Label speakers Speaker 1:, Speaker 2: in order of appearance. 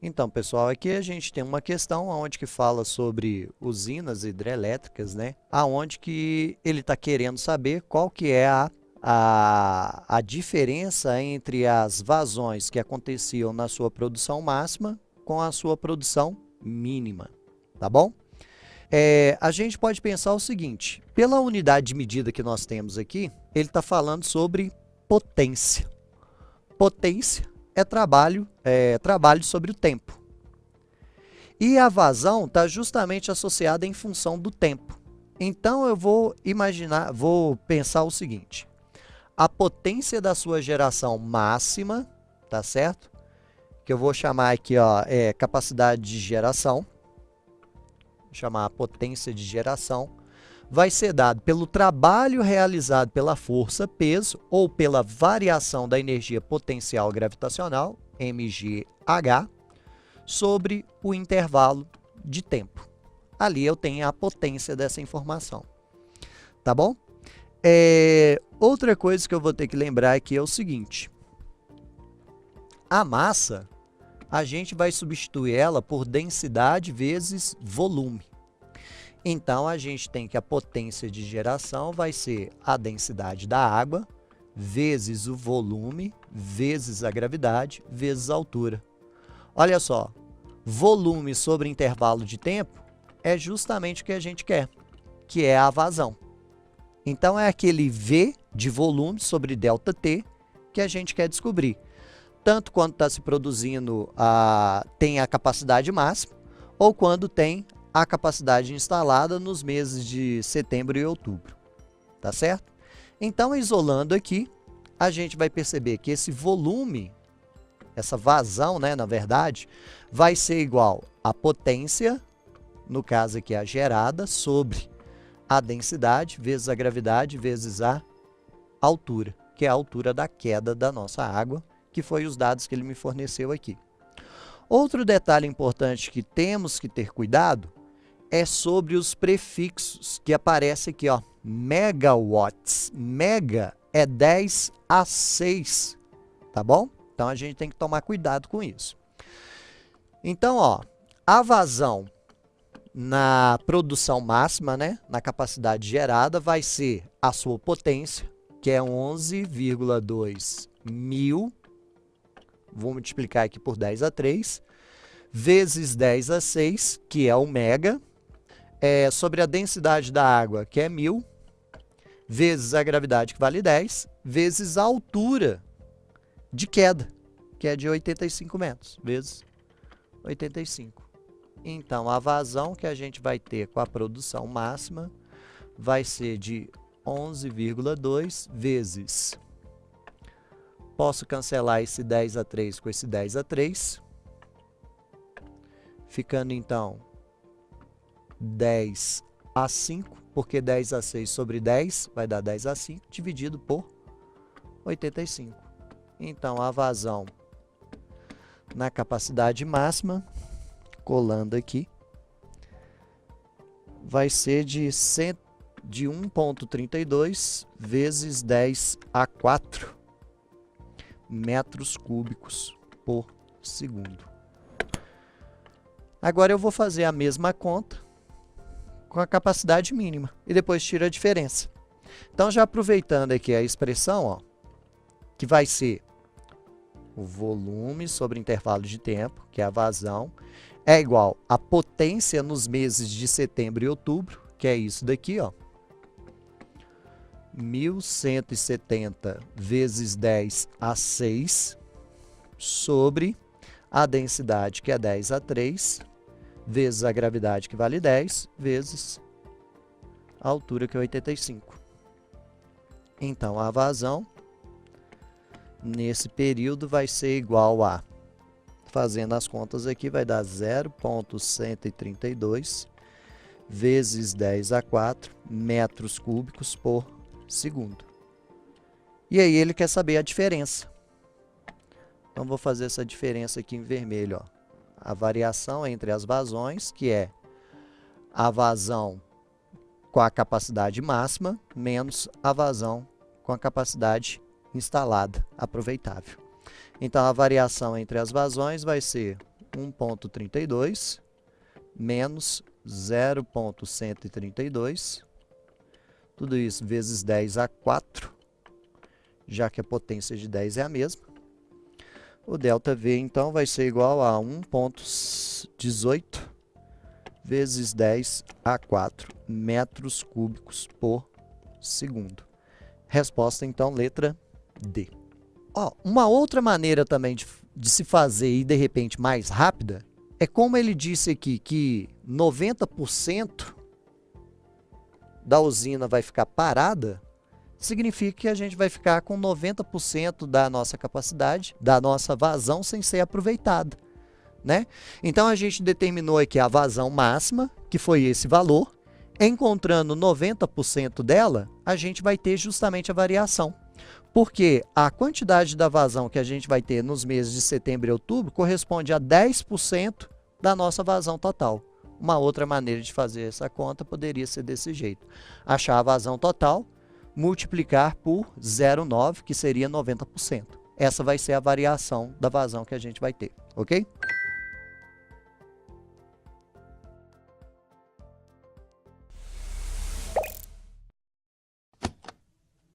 Speaker 1: Então, pessoal, aqui a gente tem uma questão onde que fala sobre usinas hidrelétricas, né? Aonde que ele está querendo saber qual que é a diferença entre as vazões que aconteciam na sua produção máxima com a sua produção mínima, tá bom? A gente pode pensar o seguinte, pela unidade de medida que nós temos aqui, ele está falando sobre potência. Potência é trabalho sobre o tempo. E a vazão está justamente associada em função do tempo. Então, eu vou pensar o seguinte, a potência da sua geração máxima, tá certo? Que eu vou chamar aqui, ó, capacidade de geração, vou chamar a potência de geração, vai ser dado pelo trabalho realizado pela força, peso, ou pela variação da energia potencial gravitacional, mgh, sobre o intervalo de tempo. Ali eu tenho a potência dessa informação. Tá bom? Outra coisa que eu vou ter que lembrar aqui é o seguinte. A massa, a gente vai substituir ela por densidade vezes volume. Então, a gente tem que a potência de geração vai ser a densidade da água, vezes o volume, vezes a gravidade, vezes a altura. Olha só, volume sobre intervalo de tempo é justamente o que a gente quer, que é a vazão. Então, é aquele V de volume sobre ΔT que a gente quer descobrir. Tanto quando está se produzindo, tem a capacidade máxima, ou quando tem a capacidade instalada nos meses de setembro e outubro, tá certo? Então, isolando aqui, a gente vai perceber que esse volume, essa vazão, né, na verdade, vai ser igual à potência, no caso aqui a gerada, sobre a densidade, vezes a gravidade, vezes a altura, que é a altura da queda da nossa água, que foi os dados que ele me forneceu aqui. Outro detalhe importante que temos que ter cuidado é sobre os prefixos que aparecem aqui, ó, megawatts. Mega é 10 a 6, tá bom? Então, a gente tem que tomar cuidado com isso. Então, ó, a vazão na produção máxima, né, na capacidade gerada, vai ser a sua potência, que é 11,2 mil, vou multiplicar aqui por 10 a 3, vezes 10 a 6, que é o mega, sobre a densidade da água, que é 1000, vezes a gravidade, que vale 10, vezes a altura de queda, que é de 85 metros, vezes 85. Então, a vazão que a gente vai ter com a produção máxima vai ser de 11,2 vezes... Posso cancelar esse 10 a 3 com esse 10 a 3, ficando, então, 10 a 5, porque 10 a 6 sobre 10 vai dar 10 a 5, dividido por 85. Então, a vazão na capacidade máxima, colando aqui, vai ser de 1,32 vezes 10 a 4 metros cúbicos por segundo. Agora, eu vou fazer a mesma conta com a capacidade mínima e depois tiro a diferença. Então, já aproveitando aqui a expressão, ó, que vai ser o volume sobre intervalo de tempo, que é a vazão, é igual à potência nos meses de setembro e outubro, que é isso daqui, ó, 1170 vezes 10 a 6, sobre a densidade, que é 10 a 3, vezes a gravidade, que vale 10, vezes a altura, que é 85. Então, a vazão nesse período vai ser igual a, fazendo as contas aqui, vai dar 0,132 vezes 10 a 4 metros cúbicos por segundo. E aí, ele quer saber a diferença. Então, vou fazer essa diferença aqui em vermelho, ó. A variação entre as vazões, que é a vazão com a capacidade máxima, menos a vazão com a capacidade instalada, aproveitável. Então, a variação entre as vazões vai ser 1,32 menos 0,132, tudo isso vezes 10 a 4, já que a potência de 10 é a mesma. O ΔV, então, vai ser igual a 1,18 vezes 10 a 4 metros cúbicos por segundo. Resposta, então, letra D. Ó, uma outra maneira também de se fazer e, de repente, mais rápida, é como ele disse aqui, que 90% da usina vai ficar parada, significa que a gente vai ficar com 90% da nossa capacidade, da nossa vazão, sem ser aproveitada, né? Então, a gente determinou aqui a vazão máxima, que foi esse valor. Encontrando 90% dela, a gente vai ter justamente a variação. Porque a quantidade da vazão que a gente vai ter nos meses de setembro e outubro corresponde a 10% da nossa vazão total. Uma outra maneira de fazer essa conta poderia ser desse jeito. Achar a vazão total, multiplicar por 0,9, que seria 90%. Essa vai ser a variação da vazão que a gente vai ter, ok?